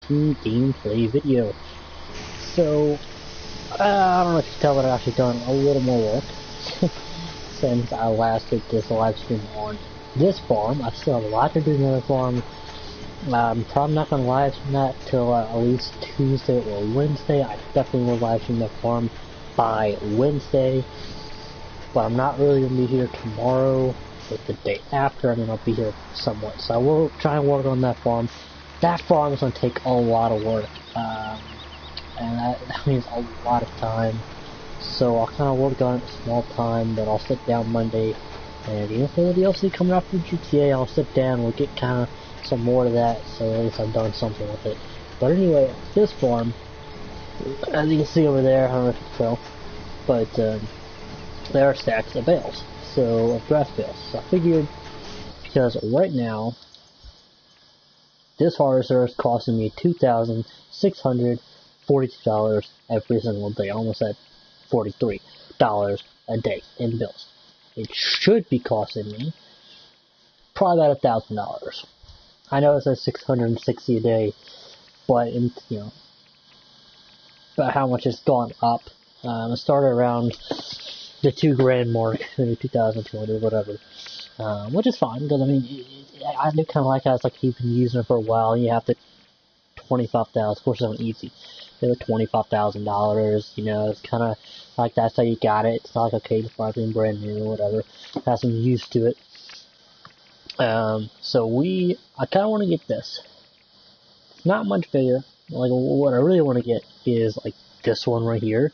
FS17 gameplay video. So, I don't know if you can tell, but I've actually done a little more work since I last did this live stream on this farm. I still have a lot to do on the other farm. I'm probably not going to live stream that till at least Tuesday or Wednesday. I definitely will live stream that farm by Wednesday, but I'm not really going to be here tomorrow or the day after. I mean, I'll be here somewhat, so I will try and work on that farm. That farm is going to take a lot of work, and that means a lot of time, so I'll kind of work on it a small time, but I'll sit down Monday, and even if there's a DLC coming out for GTA, I'll sit down, we'll get kind of some more to that, so at least I've done something with it. But anyway, this farm, as you can see over there, I don't know if you can tell, but there are stacks of bales, so of grass bales. So I figured, because right now, this harvester is costing me $2,642 every single day, almost at $43 a day in bills. It should be costing me probably about $1,000. I know it says $660 a day, but about how much it's gone up. It started around the $2,000 mark, maybe 2,200, whatever, which is fine, because I mean, I do kind of like how it's like you've been using it for a while, and you have to $25,000. Of course, it's not easy. They were $25,000. You know, it's kind of like that's how you got it. It's not like okay, just buy something brand new or whatever. Have some use to it. So I kind of want to get this. It's not much bigger. Like what I really want to get is like this one right here,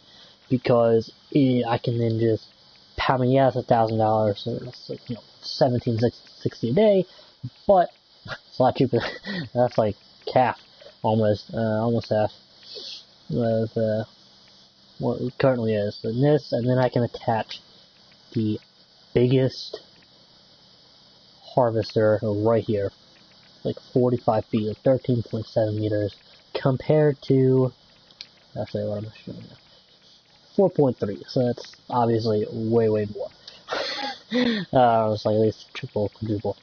because I can then just, I mean, yeah, it's $1,000, so it's like, $1,760 a day, but it's a lot cheaper. That's like half, almost half of what it currently is. And this, and then I can attach the biggest harvester right here, like 45 feet, or 13.7 meters, compared to, actually, what am I showing you? 4.3, so that's obviously way more. It's like at least triple, quadruple.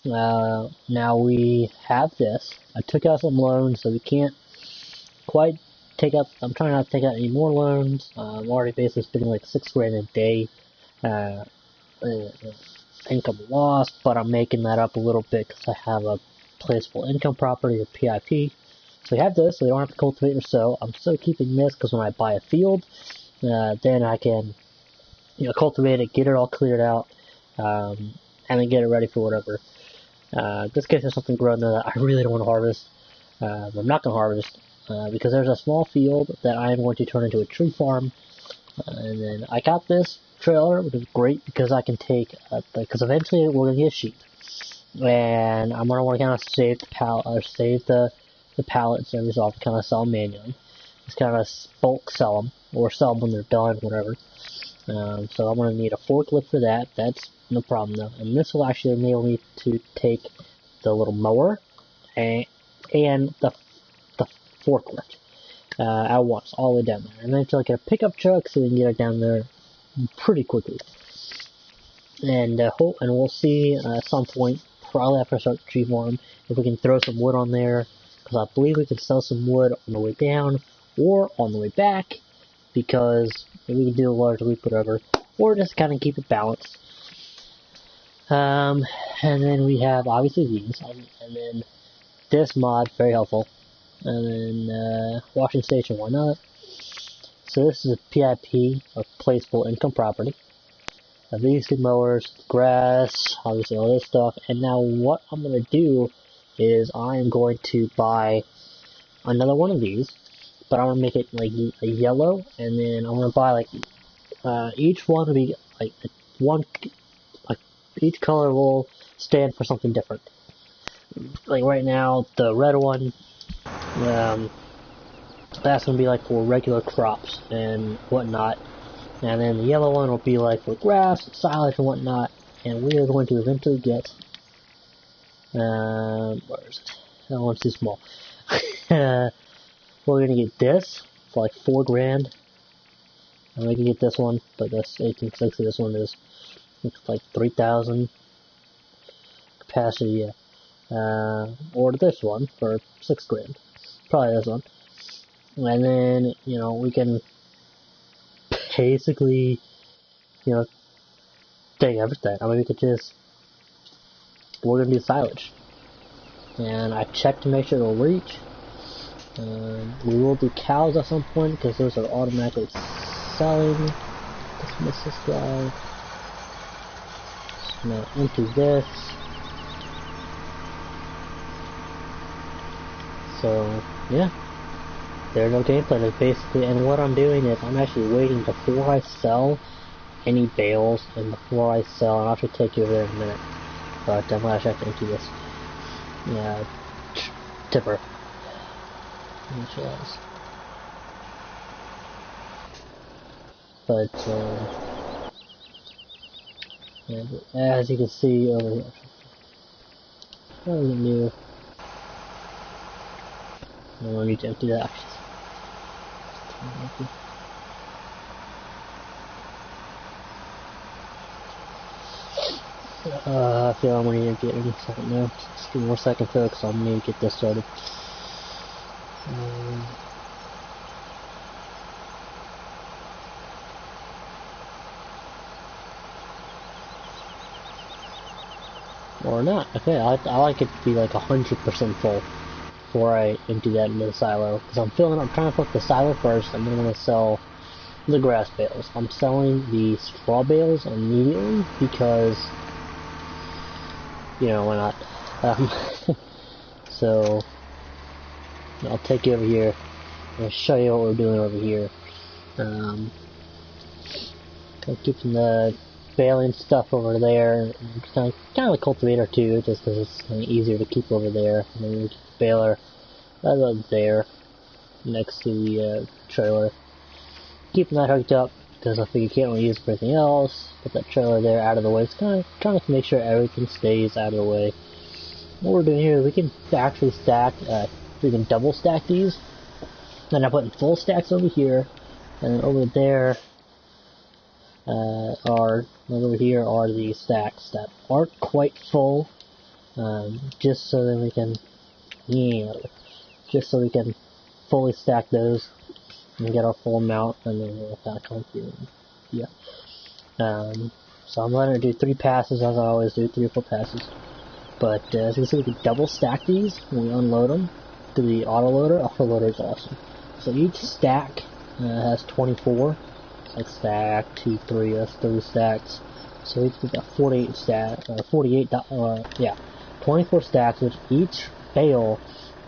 Now we have this. I took out some loans, so we can't quite take out. I'm trying not to take out any more loans. I'm already basically spending like $6,000 a day income loss, but I'm making that up a little bit because I have a placeable income property, or PIP. So we have this, so we don't have to cultivate or sow. I'm still keeping this because when I buy a field, then I can, cultivate it, get it all cleared out, and then get it ready for whatever. Just in case there's something growing there that I really don't want to harvest. I'm not going to harvest, because there's a small field that I am going to turn into a tree farm. And then I got this trailer, which is great because I can take, because eventually we're going to get sheep. And I'm going to want to kind of save the pallets and everything, so I'll kind of sell them manually. Just kind of bulk sell them, or sell them when they're done, whatever. So I'm going to need a forklift for that. That's no problem though. And this will actually enable me to take the little mower and the forklift at once, all the way down there. And then until I get a pickup truck, so we can get it down there pretty quickly. And we'll see at some point, probably after I start the tree farm, if we can throw some wood on there, because I believe we can sell some wood on the way down or on the way back, because we can do a large loop, whatever, or just kind of keep it balanced. And then we have obviously these, and then this mod, very helpful, and then washing station, why not? So this is a PIP, or placeable income property. These two mowers, grass, obviously all this stuff. And now what I'm going to do is I am going to buy another one of these, but I'm going to make it like a yellow, and then I'm going to buy like each one will be like each color will stand for something different. Like right now, the red one, that's going to be like for regular crops and whatnot. And then the yellow one will be like for grass, silage, and whatnot. And we are going to eventually get, where is it? That one's too small. We're going to get this for like $4,000. And we can get this one, but that's 1860. This one is like 3,000 capacity. Or this one for $6,000. Probably this one. And then, you know, we can basically, you know, take everything. I mean, we could just, we're gonna do silage. And I checked to make sure it'll reach. We will do cows at some point because those are automatically selling. Dismiss this guy. Just gonna empty this. So, yeah. There's no gameplay. That's basically, and what I'm doing is I'm actually waiting before I sell any bales and before I sell, and I'll actually take you over there in a minute. But I'm gonna actually have to empty this. Yeah, tipper. Initialize. But, yeah, as you can see over here, nothing new. I don't need to empty that. I feel I'm going to empty it any second now. Just give me 1 second though, because I'm going to get this started. Or not. Okay, I like it to be like 100% full before I empty that into the silo. Because I'm trying to fill the silo first, and then I'm going to sell the grass bales. I'm selling the straw bales immediately because, you know, why not? So, I'll take you over here and show you what we're doing over here. Keeping the baling stuff over there, kind of the cultivator too, just because it's kind of easier to keep over there. And then we keep the baler right there, next to the trailer. Keeping that hooked up because I think you can't really use it for anything else. Put that trailer there out of the way. It's kind of trying to make sure everything stays out of the way. What we're doing here is we can actually stack. We can double stack these. Then I'm putting full stacks over here, and then over there. Over here are the stacks that aren't quite full, just so that we can, just so we can fully stack those and get our full amount, and then we'll kind of come through. Yeah. So I'm going to do 3 passes as I always do, 3 or 4 passes. But as you can see, we can double stack these when we unload them to the autoloader. Autoloader is awesome. So each stack has 24. Like stack 2, 3, that's 3 stacks. So we've got 48 stacks, 24 stacks, which each bale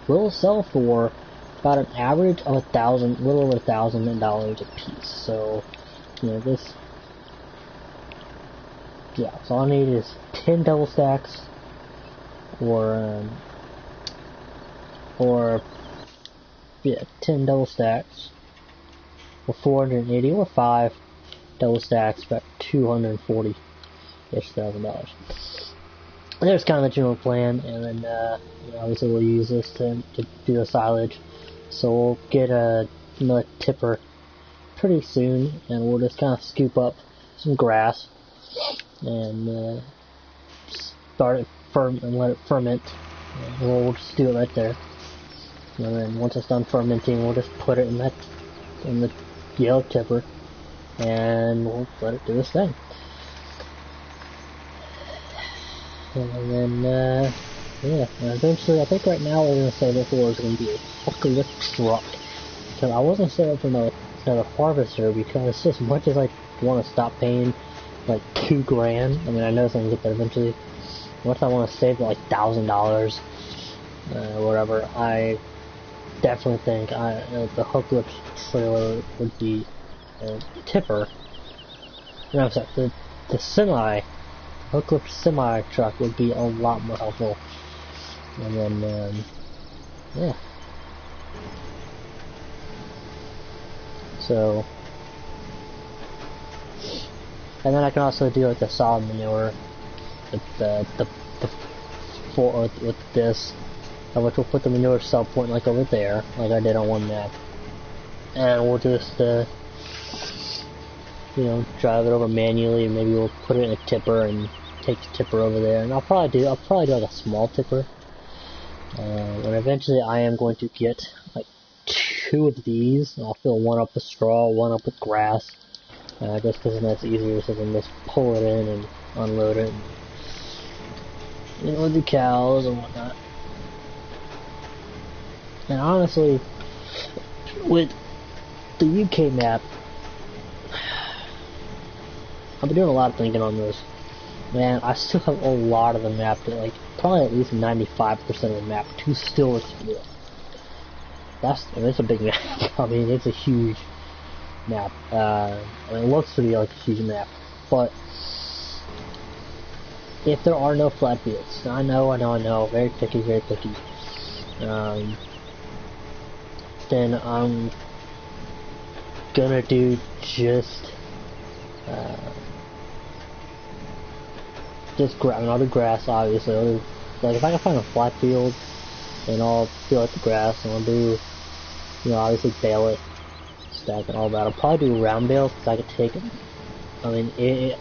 will sell for about an average of a little over $1,000 a piece. So, you know, this, yeah. So all I need is 10 double stacks, or 10 double stacks. For 480 or 5 double stacks, about $240-ish thousand. There's kind of the general plan, and then you know, obviously we'll use this to do the silage. So we'll get another tipper pretty soon, and we'll just kind of scoop up some grass and start it and let it ferment. And we'll just do it right there. And then once it's done fermenting, we'll just put it in the yellow tipper, and we'll let it do its thing. And then, yeah, and eventually, I think right now we're going to say this is going to be a forklift truck. So I wasn't saving for another harvester because just as much as I want to stop paying like $2 grand, I mean, I know it's going to get there eventually. Once I want to save like $1,000, whatever, I definitely think the hook lift trailer would be a tipper. No, I'm sorry, the hook lift semi truck would be a lot more helpful. And then, yeah. So, and then I can also do like the solid manure with this. Which we'll put the manure cell point like over there, like I did on one map, and we'll just you know, drive it over manually, and maybe we'll put it in a tipper and take the tipper over there. And I'll probably do like a small tipper, And eventually I am going to get like 2 of these. I'll fill one up with straw, one up with grass. Just because that's easier, so then just pull it in and unload it. And, with the cows and whatnot. And honestly, with the UK map, I've been doing a lot of thinking on this. Man, I still have a lot of the map, like probably at least 95% of the map to still explore. It's a big map. I mean, it's a huge map. It looks to be like a huge map, but if there are no flat fields, I know, very picky, then I'm gonna do just I'll do grass, obviously. Like, if I can find a flat field, then I'll fill out the grass, and I'll do, obviously bale it, stack and all that. I'll probably do round bales, because I could take it. I mean, if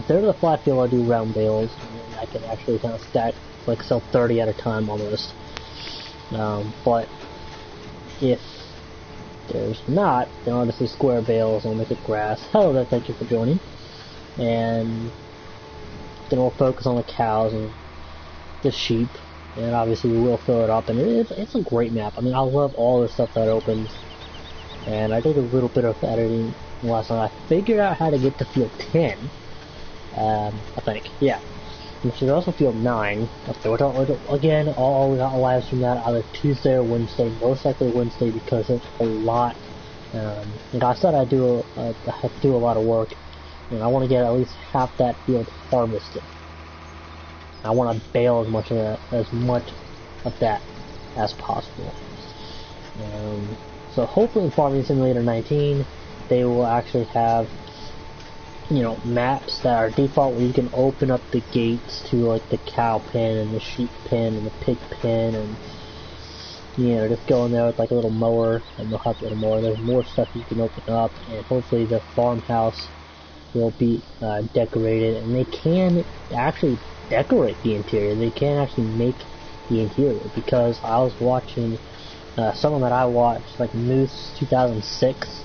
there's a flat field, I'll do round bales, and I can actually kind of stack, like, sell 30 at a time, almost. But if there's not, then I'll just do square bales, and I'll make it grass. Hello there, thank you for joining. And then we'll focus on the cows and the sheep, and obviously we will fill it up, and it's a great map. I mean, I love all the stuff that opens, and I did a little bit of editing last night. I figured out how to get to field 10, I think, yeah. Which is also field 9, up there. Again, I'll live stream that either Tuesday or Wednesday, most likely Wednesday, because it's a lot. Like I said, I have to do a lot of work, and I want to get at least half that field harvested. I want to bale as much of that as possible. So hopefully in Farming Simulator 19, they will actually have, maps that are default where you can open up the gates to like the cow pen and the sheep pen and the pig pen, and just go in there with like a little mower, and they'll have a little mower. There's more stuff you can open up, and hopefully the farmhouse will be decorated, and they can actually decorate the interior. They can actually make the interior, because I was watching someone that I watched, like Moose 2006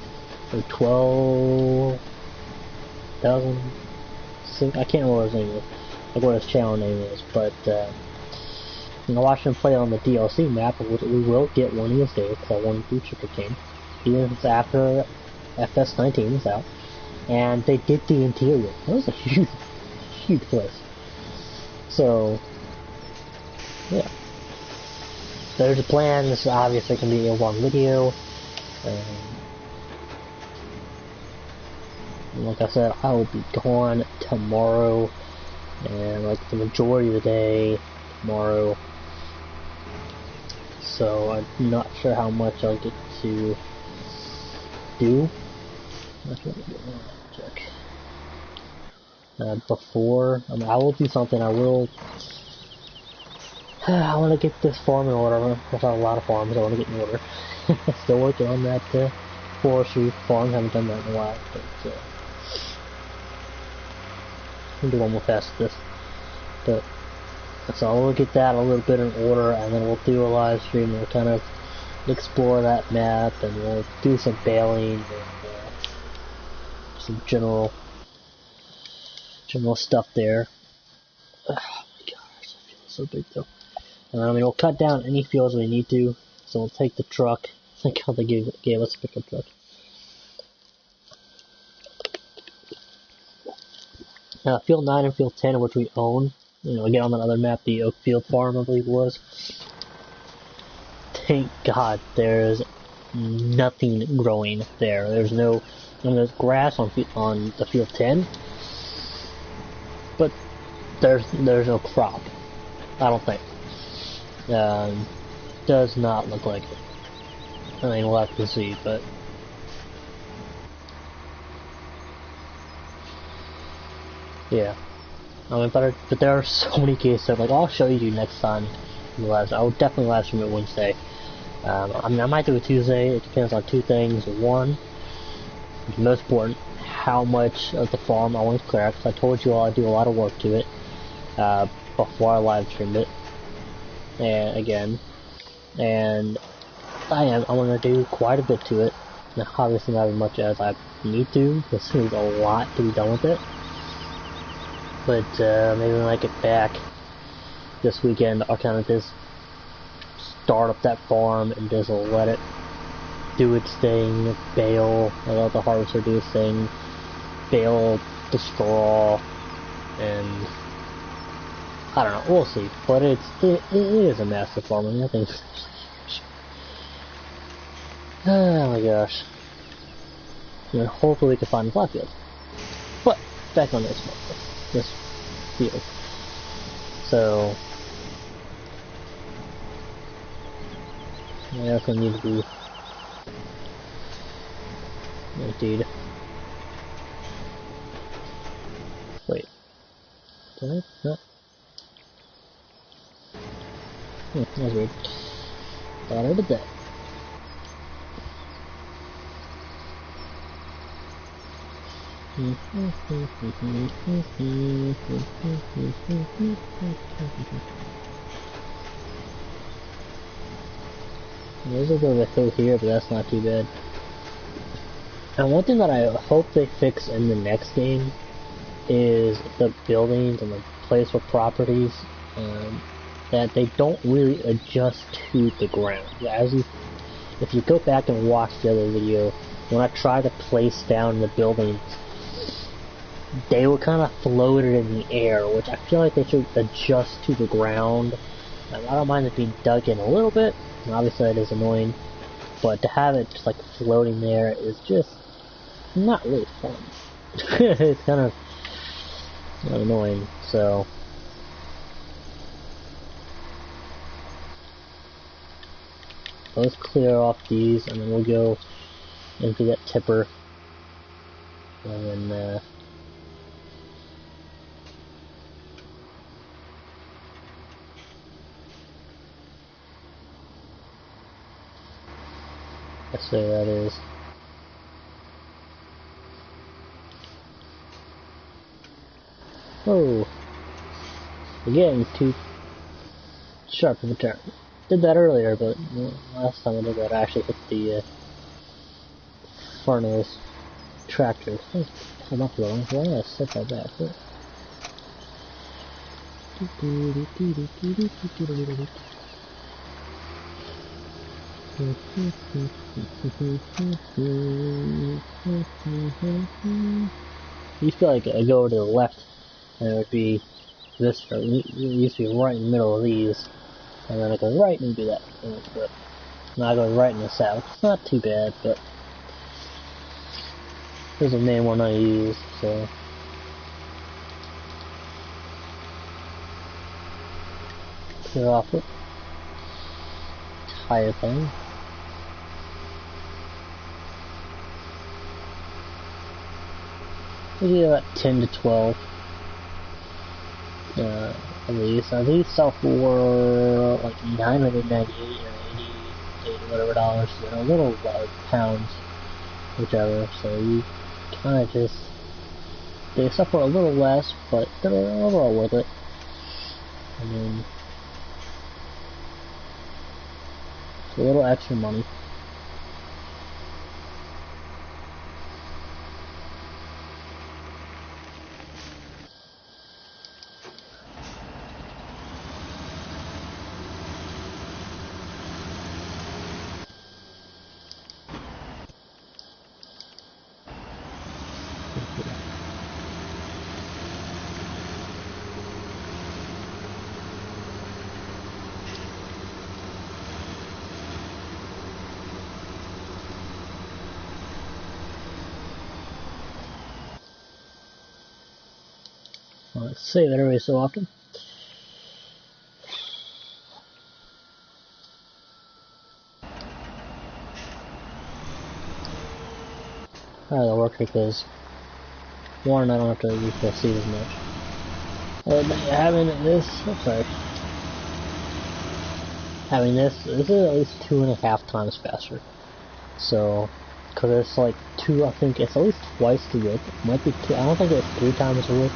or 2006, I can't remember what his name is, like what his channel name is, but I watched him play on the DLC map, which we will get one of these days, because I want to do Sugar King, even if it's after FS17 is out. And they did the interior. It was a huge place. So, yeah. There's a plan. This obviously can be a long video. Like I said, I will be gone tomorrow, and like the majority of the day tomorrow. So I'm not sure how much I'll get to do. Check. Before, I mean, I will do something. I want to get this farm in order. There's a lot of farms I want to get in order. Still working on that forestry farm. Haven't done that in a while, but I'll do one more pass at this. But so we'll get that a little bit in order, and then we'll do a live stream. We'll kind of explore that map, and we'll do some baling and some general stuff there. Oh my gosh, that feels so big though. I mean, we'll cut down any fields we need to, so we'll take the truck. I think how they gave us a pickup truck. Now, field 9 and field 10, which we own, again on that other map, the Oakfield Farm, I believe it was. Thank God there's nothing growing there. There's there's grass on the field 10, but there's no crop. I don't think. Does not look like it. I mean, we'll have to see, but yeah. I mean, but there are so many cases. Like, I'll show you next time. I will definitely live stream it Wednesday. I mean, I might do it Tuesday. It depends on two things. One, the most important, how much of the farm I want to clear, because I told you all I do a lot of work to it before I live streamed it. and again, and I'm gonna do quite a bit to it. Now, obviously not as much as I need to, because there's a lot to be done with it. But maybe when I get back this weekend, I'll kind of just start up that farm and just let it do its thing, bale, and let the harvester do its thing, bale the straw, and I don't know, we'll see. But it is a massive farm. I mean, I think. Oh my gosh. And hopefully we can find the Blackfield. But back on this field. So I also need to be emptied. Wait. Did I? No. That's weird. Thought I did that. There's a bit of a hill here, but that's not too bad. And one thing that I hope they fix in the next game is the buildings and the place with properties, that they don't really adjust to the ground. If you go back and watch the other video, when I try to place down the buildings, they were kind of floated in the air, which I feel like they should adjust to the ground. I don't mind it being dug in a little bit, and obviously that is annoying, but to have it just like floating there is just not really fun. It's kind of annoying, so let's clear off these, and then we'll go into that tipper, and then let's see where that is. Oh, again, too sharp of a turn. Did that earlier, but last time I did that, I actually hit the front of this tractor. I'm not blowing, so I'm gonna set that back. You feel like I go to the left, and it would be this. It used to be right in the middle of these, and then I go right and do that. But now I go right in the south. It's not too bad, but there's a main one I use, so. Clear off it. Tire thing. Maybe about 10 to 12. At least. These sell for like $998 or $88, whatever dollars, a little pounds, whichever. So you kind of just, they sell for a little less, but they're overall worth it. I mean, it's a little extra money. Let's save it every so often. That'll work because one, I don't have to use the seat as much. Having this is at least 2.5 times faster. So, because it's like I think it's at least twice the width. It might be I don't think it's 3 times the width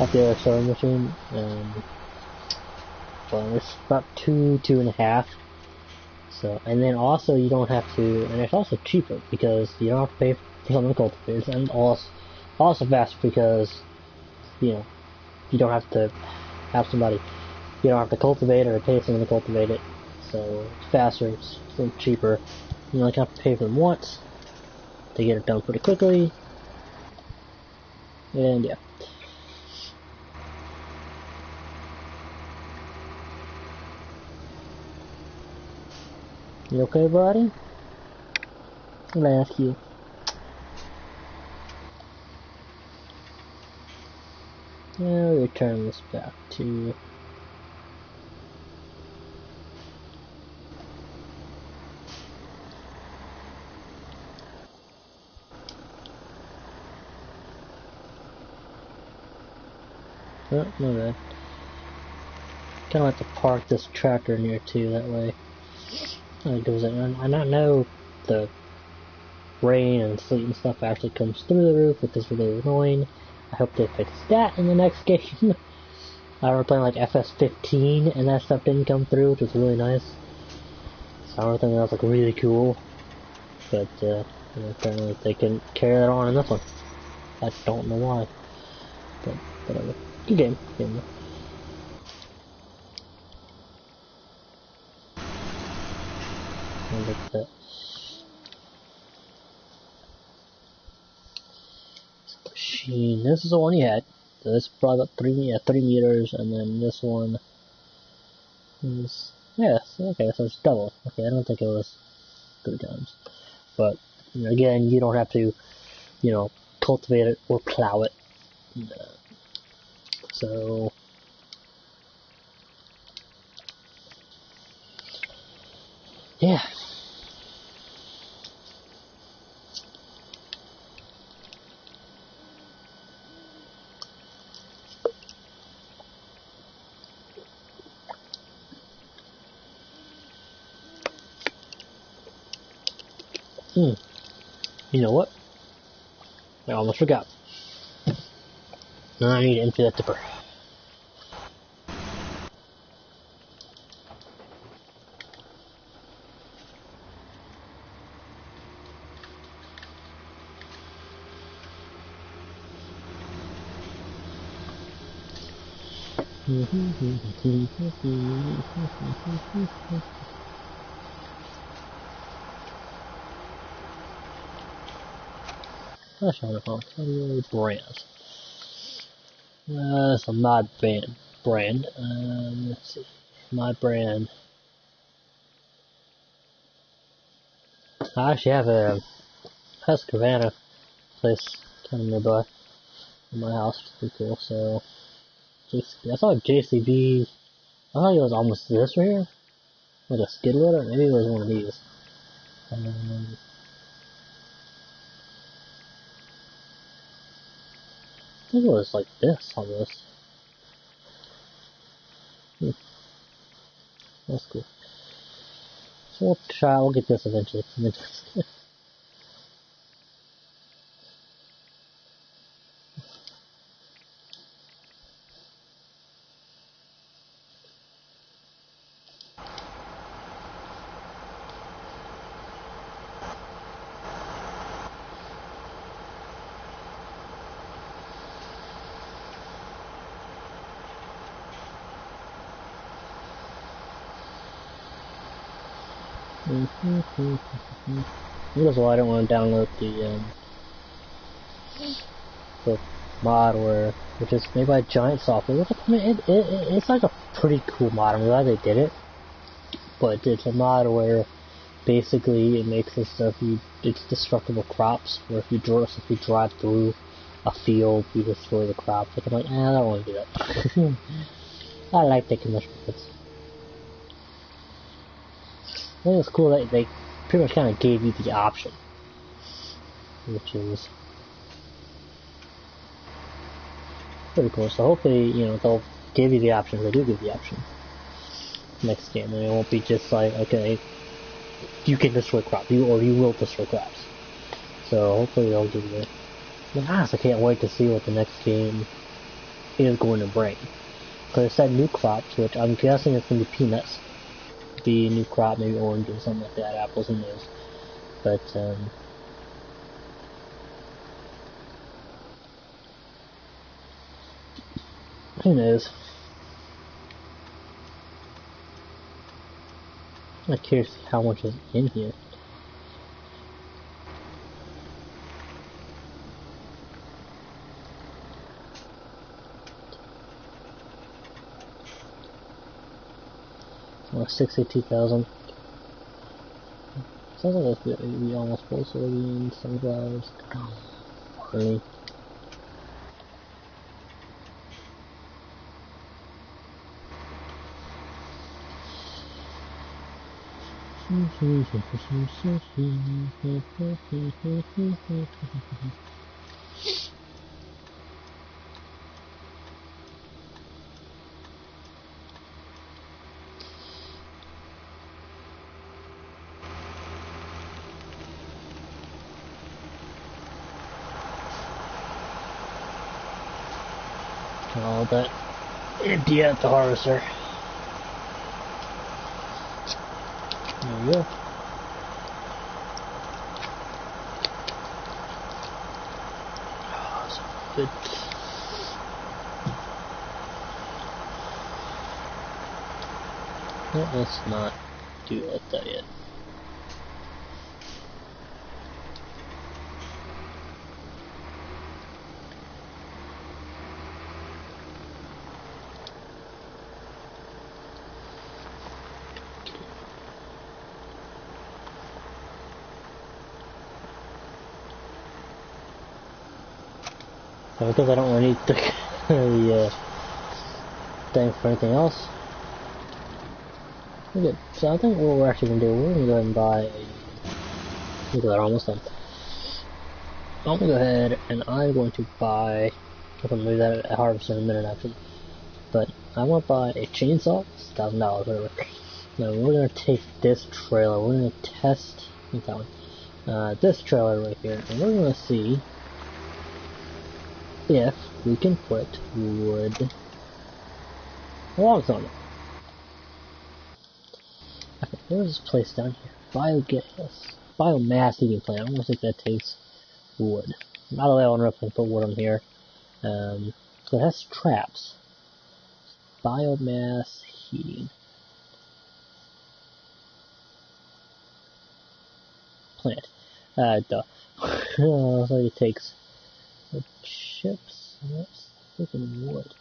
of the other sewing machine. fun. It's about two and a half. So, and then also you don't have to, and it's also cheaper because you don't have to pay for something to cultivate, and also faster because, you know, you don't have to have somebody, you don't have to cultivate or pay someone to cultivate it. So it's faster, it's a little cheaper. You only have to pay for them once. They get it done pretty quickly. And yeah. You okay, buddy? I'm gonna ask you. Now return this back to. Oh, no bad. Kinda have to park this tractor near too, that way it goes in. I not know the rain and sleet and stuff actually comes through the roof, which is really annoying. I hope they fix that in the next game. I remember playing like FS17 and that stuff didn't come through, which was really nice. So I think that was like really cool. But you know, apparently they couldn't carry that on in this one. I don't know why. But whatever. Good game. Good game. Look at that. Machine. This is the one you had. So this brought up 3 meters, and then this one is, yes, okay, so it's double. Okay, I don't think it was 3 times. But you know, again, you don't have to, you know, cultivate it or plow it. So yeah. You know what? I almost forgot. Now I need to empty that dipper. That's wonderful. Brand. It's a mod brand. Let's see. Mod brand. I actually have a Husqvarna place kind of nearby in my house. It's pretty cool. So, I thought JCB. I thought it was almost this right here, like a skid loader. Maybe it was one of these. I think it was like this almost. That's cool. So we'll try. We'll get this eventually. That's why I don't want to download the mod which is made by Giant Software. I mean, it's like a pretty cool mod. I'm glad they did it, but it's a mod where basically it makes it so it's destructible crops. Where if you drive through a field, you destroy the crops. Like, I'm like, I don't want to do that. I like taking the shortcuts. I think it's cool that they pretty much kind of gave you the option, which is pretty cool. So hopefully, you know, they'll give you the option. They do give you the option next game, and it won't be just like, okay, you can destroy crops, or you will destroy crops. So hopefully they'll give you it. I honestly can't wait to see what the next game is going to bring. Because it said new crops, which I'm guessing it's going to be peanuts. Be a new crop, maybe oranges, something like that, apples, who knows. But, who knows? I'm curious how much is in here. Oh, 62,000. Sounds like it's gonna be almost full soybeans, sunflowers, barley. All that empty at the harvester. There we go. Oh, so good. Well, let's not do it like that yet. Because I don't really need the thing for anything else. Okay, so I think what we're actually going to do, we're going to go ahead and buy a... Look at that, almost done. I'm going to go ahead and I'm going to buy... I'm going to move that at harvester in a minute actually. But I want to buy a chainsaw, it's $1,000 whatever. Now we're going to take this trailer, we're going to test... that one. This trailer right here, and we're going to see if we can put wood logs on it. Okay, there's this place down here. Biomass heating plant. I don't think that takes wood. By the way, I don't know if I can put wood on here. So it has traps. Biomass heating plant. Duh. So it takes the chips. That's freaking wood.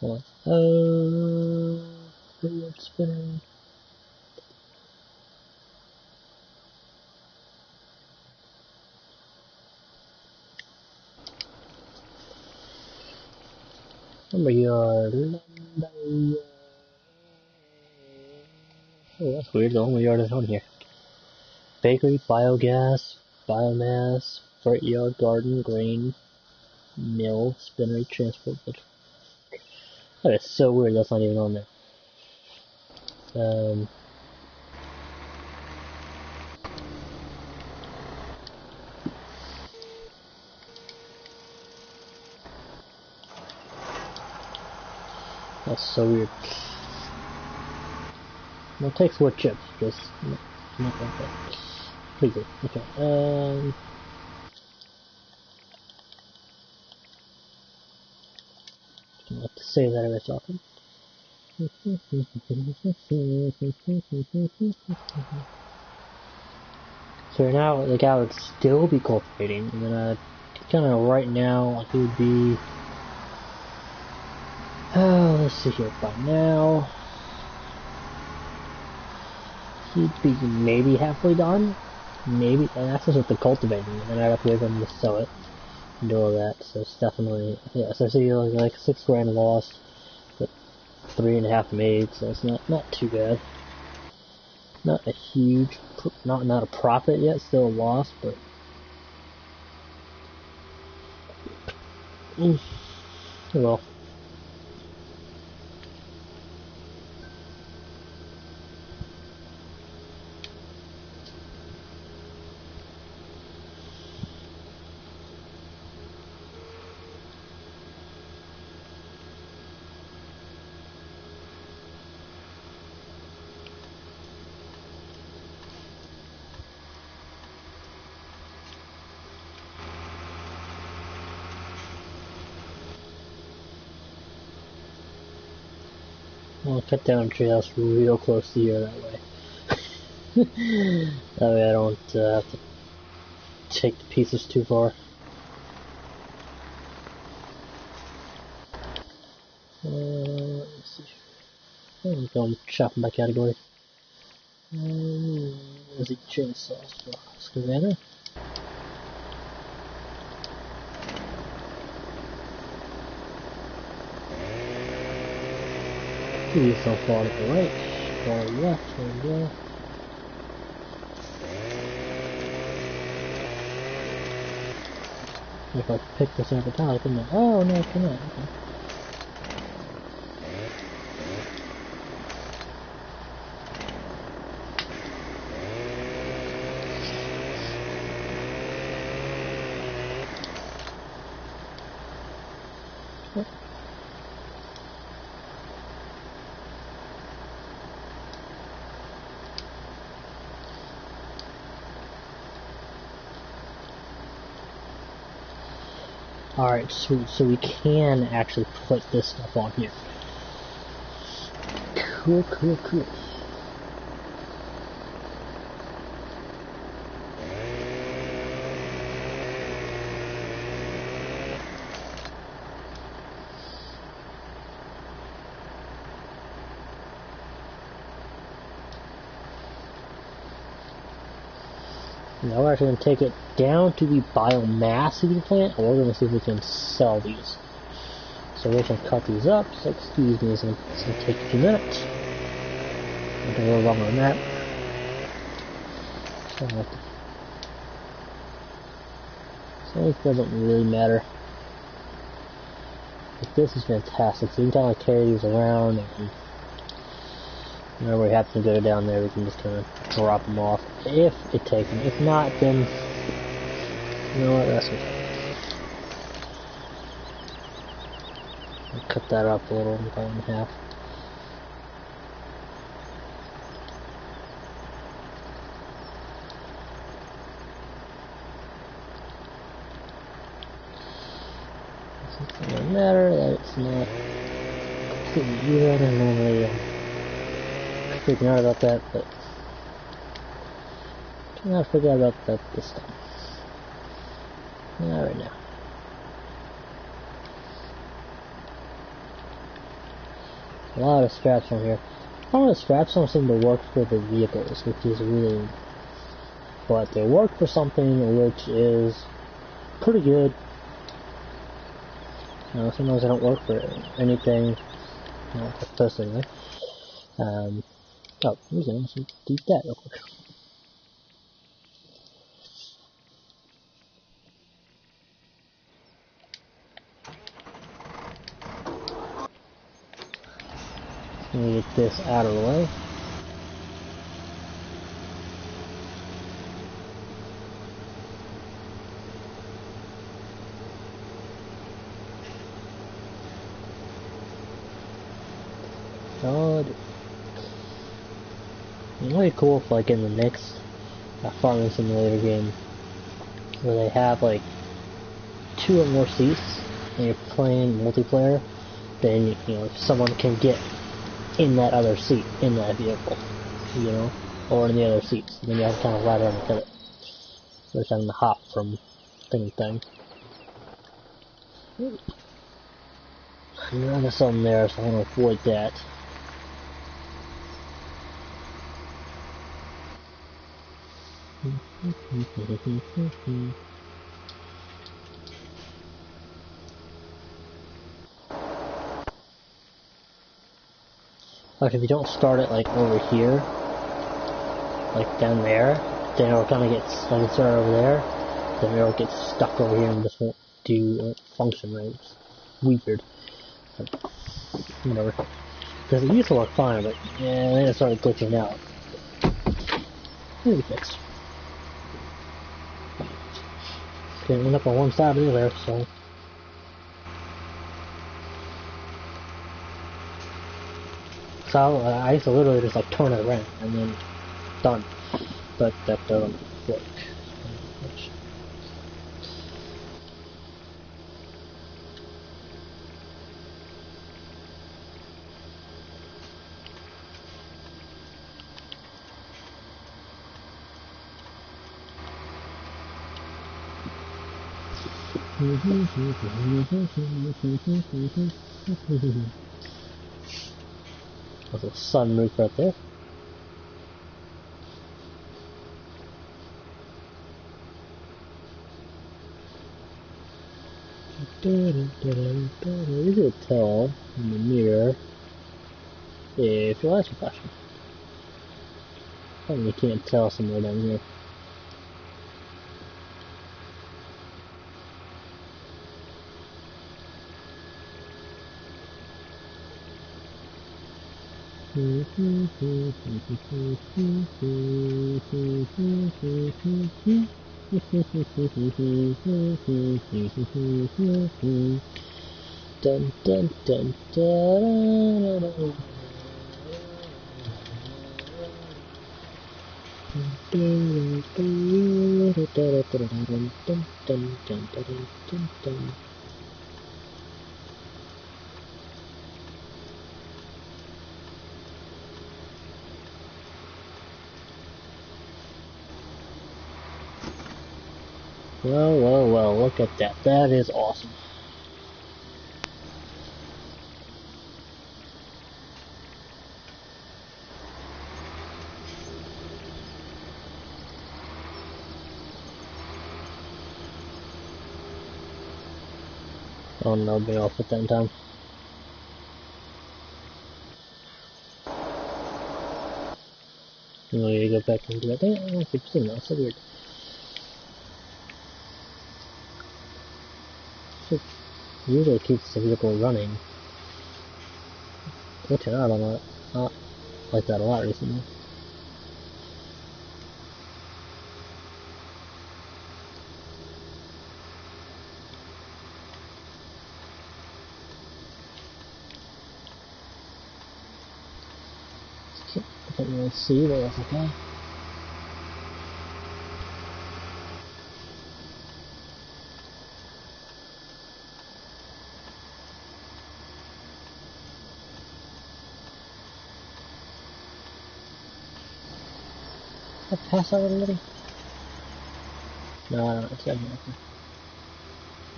Hold on. Wood spinning. Lumberyard. Oh, that's weird. The lumberyard is on here. Bakery, biogas, biomass, freight yard, garden, grain, mill, spinnery, transport. That is so weird. That's not even on there. That's so weird. Well, it takes wood chips, just not like that. Pretty good. Okay. I have to say that every so often. So right now, the guy would still be cultivating, and then kind of right now, he would be. Oh, let's see here. By now, he'd be maybe halfway done. Maybe, and that's just with the cultivating, and then I'd have to wait for him to sell it and do all that. So it's definitely, yeah. So I see like $6 grand lost, but 3.5 made. So it's not too bad. Not a huge, not a profit yet. Still a loss, but. Well. I'll cut down a treehouse real close to here that way. That way I don't have to take the pieces too far. Let's see. I'm going shopping by category. Where's the chainsaws for? Excavator? Please don't fall to the right. Fall left, there we go. If I pick this up at all, I couldn't. Oh no, I cannot. Okay. Alright, sweet. So we can actually put this stuff on here. Cool, cool, cool. Now we're actually going to take it down to the biomass of the plant, and we're going to see if we can sell these. So we're going to cut these up. So excuse me, it's going to take a few minutes. I'll do a little longer than that. So it doesn't really matter. But this is fantastic. So you can kind of carry these around, and whenever we have to go down there, we can just kind of drop them off if it takes them. If not, then you know what? That's okay. I'll cut that up a little, about in half. It doesn't matter that it's not completely even. I normally freaking out about that, but I'm not forget about that this time. Not right now. A lot of straps on here. A lot of straps don't seem to work for the vehicles, which is really, but they work for something which is pretty good. Sometimes they don't work for anything. No, first anyway. Oh, we can also do that real quick. Let me get this out of the way. God. It might be cool if, like, in the next farming simulator game, where they have like 2 or more seats, and you're playing multiplayer, then you know someone can get in that other seat in that vehicle, you know, or in the other seats. And then you have to kind of ride around and kill it. So it's having to hop from thing to thing. And there's something there, so I want to avoid that. Like if you don't start it like over here, like down there, then it'll kind of get like it's over there, then it'll get stuck over here and just won't do function right. It's weird. But whatever. Because it used to work fine, but yeah, then it started glitching out. It'll be fixed. Didn't end up on one side either, so. So I used to literally just like turn it around and then done. But that doesn't work. There's a sunroof right there. You can tell in the mirror if your lights are flashing. You can't tell somewhere down here. Dun dun dun dun. Well, well, well, look at that. That is awesome. Oh no, be off at that time. No, you go back and do that. I don't keep seeing that. It's so weird. It usually keeps the vehicle running. Which I don't not like that a lot recently. I can't really see, but that's okay. Did I pass out already? No, I don't. It's definitely okay.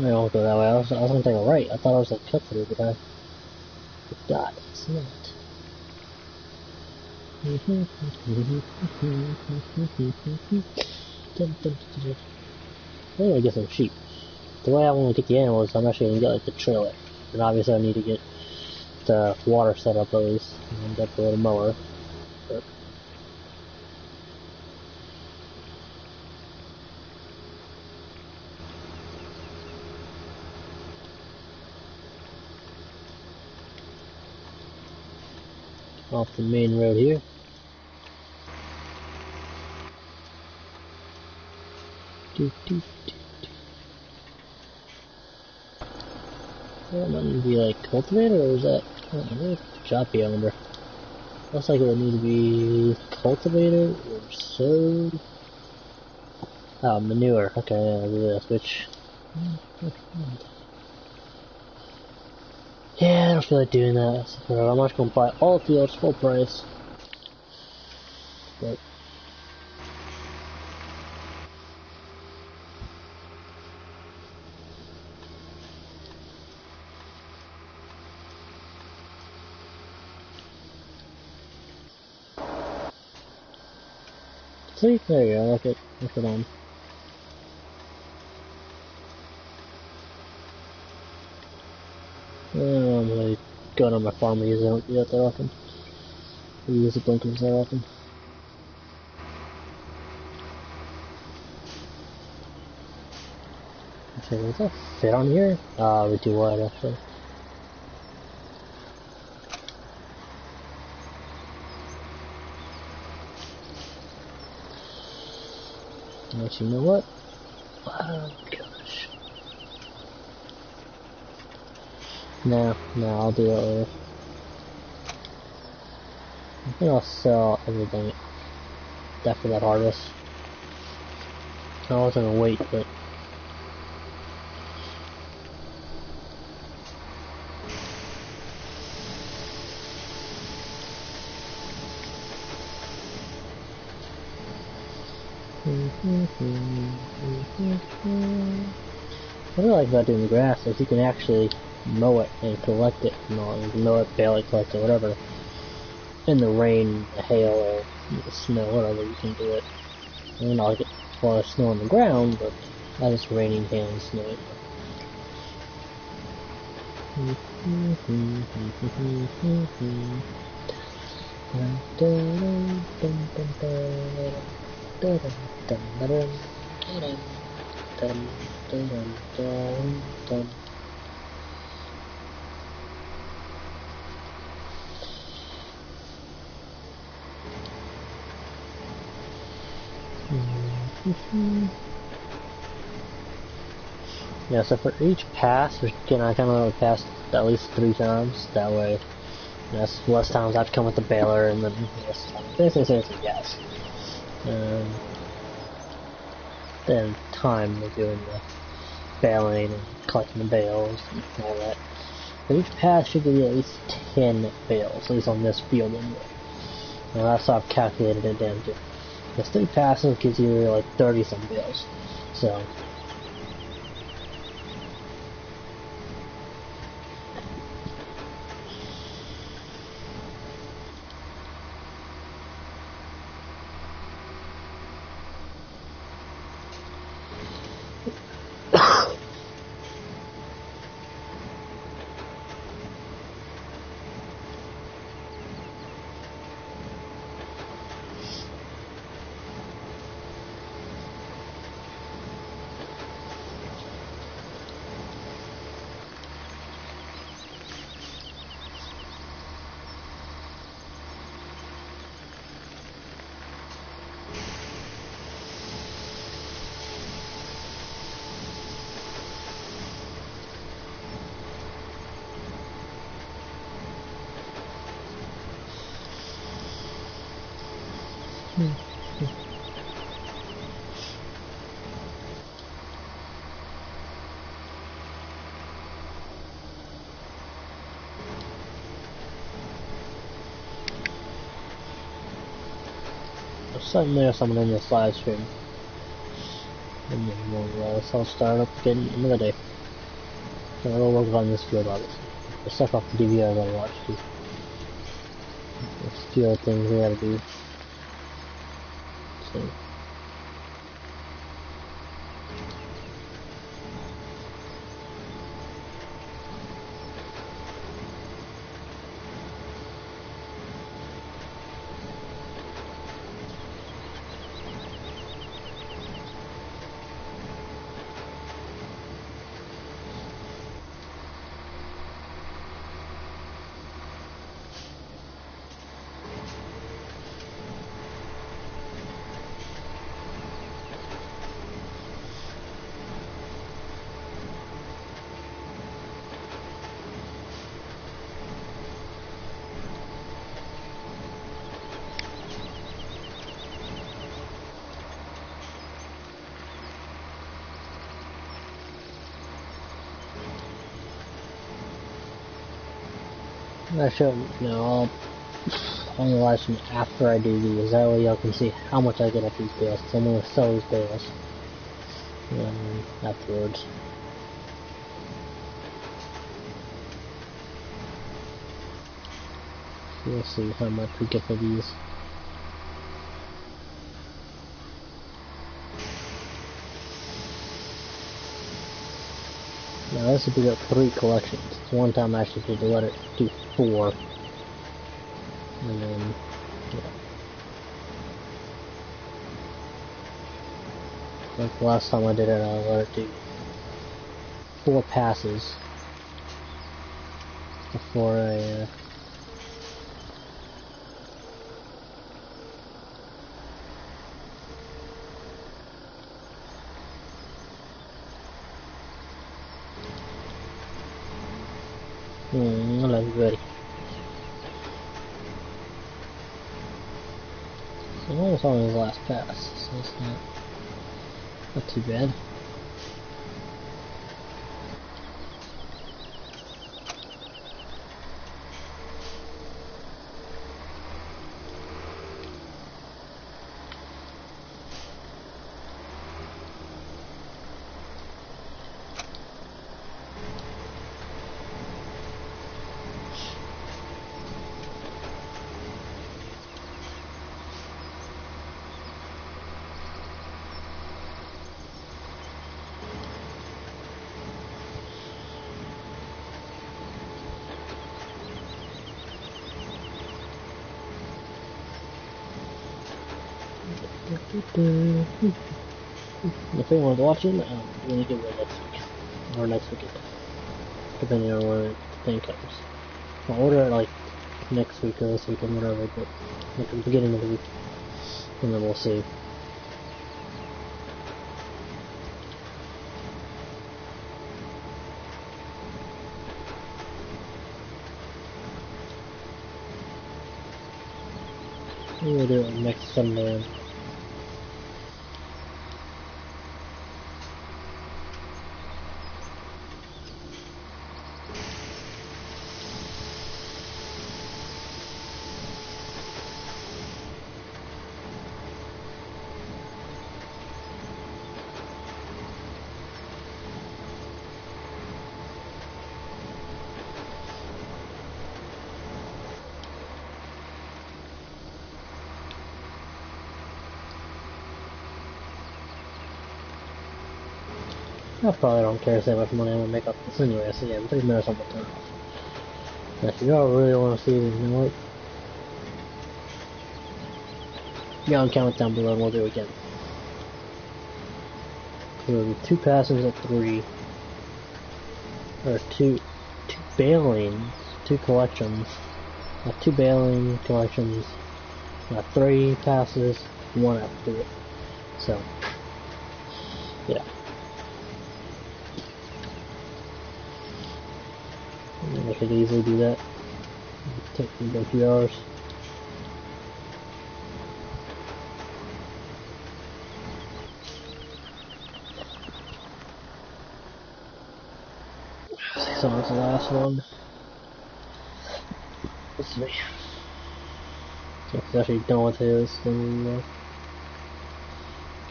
I won't go that way. I was gonna take a right. I thought I was like cut through, but I forgot. It's not. I'm gonna get some sheep. The way I want to get the animals, I'm actually gonna get like the trailer, and obviously I need to get the water set up at least, and get the little mower. But off the main road here. That might need to be like cultivated, or is that? I don't know, choppy, I wonder. Looks like it would need to be cultivated or sowed. Oh, manure. Okay, yeah, I'll do this, which. Yeah, I don't feel like doing that. So I'm not gonna buy all fields full price. But see, there you go. Look it on. I'm really going on my farm. I don't do that that often. I use the blinkers that often. Okay, does that fit on here? We do wide actually. Actually, you know what? Oh gosh. No, I'll do it later. I think I'll sell everything after that harvest. I was gonna wait, but What I like about doing the grass is you can actually mow it and collect it, you know, you can mow it, bale it, collect it, whatever. In the rain, the hail, or the snow, whatever, you can do it. You know, like a lot of snow on the ground, but not just raining, hail, and snow. Yeah, so for each pass, I kind of pass at least 3 times. That way, that's less times I have to come with the baler, and then less times. Basically, yes. Then time of doing the baling and collecting the bales and all that. For each pass should give you at least 10 bales, at least on this field anyway. Now that's how I've calculated it down to. Because 3 passes gives you like 30 some bales. So suddenly someone in this live stream. And then I'll start up again another day. So I'll work on this field obviously. The stuff off the DVR I gotta watch too. There's a few other things we gotta do. So I should, you know, I'll analyze them after I do these. That way y'all can see how much I get off these bales. Because I'm going to sell these bales afterwards. So we'll see how much we get for these. Now this would be up 3 collections. So one time I actually did let it do 4. And then, yeah. Like the last time I did it, I let it do 4 passes before I, not everybody. So I'm almost on his last pass, so it's not too bad. If anyone's watching, I'm gonna get one next week. Or next weekend. Depending on when the thing comes. I'll order it like next week or this weekend, whatever, but like at the beginning of the week. And then we'll see. We'll do it next Sunday. I probably don't care how much money I'm gonna make off this anyway, so yeah, in 3 minutes I'm gonna turn it off. Now, if y'all really wanna see it, you know what? Y'all comment down below and we'll do it again. So it'll be 2 passes at 3. Or two bailings, 2 collections. 2 bailing collections. 3 passes, 1 after it. So, yeah. I could easily do that. Take me about 2 hours. So that's the last one. Let's see. It's actually done with his, then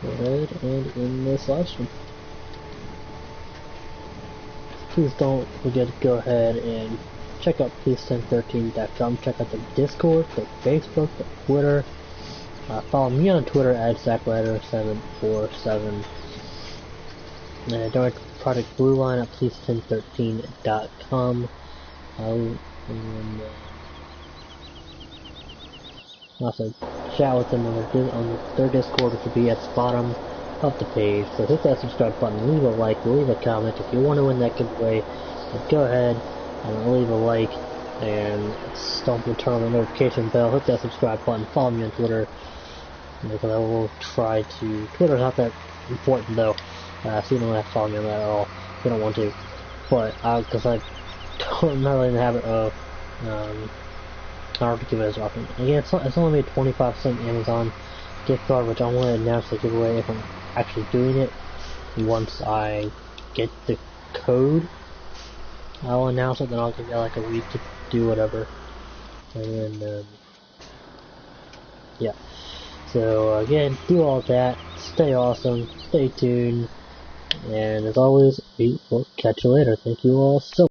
go ahead and end this live stream. Please don't forget to go ahead and check out FS17.com. Check out the Discord, the Facebook, the Twitter. Follow me on Twitter at FS17. And donate to Project Blue Line at FS1013.com. And also chat with them on their Discord, which will be at the bottom of the page. So hit that subscribe button, leave a like, leave a comment. If you want to win that giveaway, go ahead and leave a like and don't turn on the notification bell. Hit that subscribe button. Follow me on Twitter, because I will try to. Twitter's not that important though, so you don't have to follow me on that at all if you don't want to. But because I'm not really in the habit of I don't give it as often. Again, it's only made 25% Amazon gift card, which I want to announce the giveaway if I'm actually doing it. Once I get the code, I'll announce it, then I'll give you like a week to do whatever. And then, yeah. So, again, do all that. Stay awesome. Stay tuned. And as always, we will catch you later. Thank you all so much.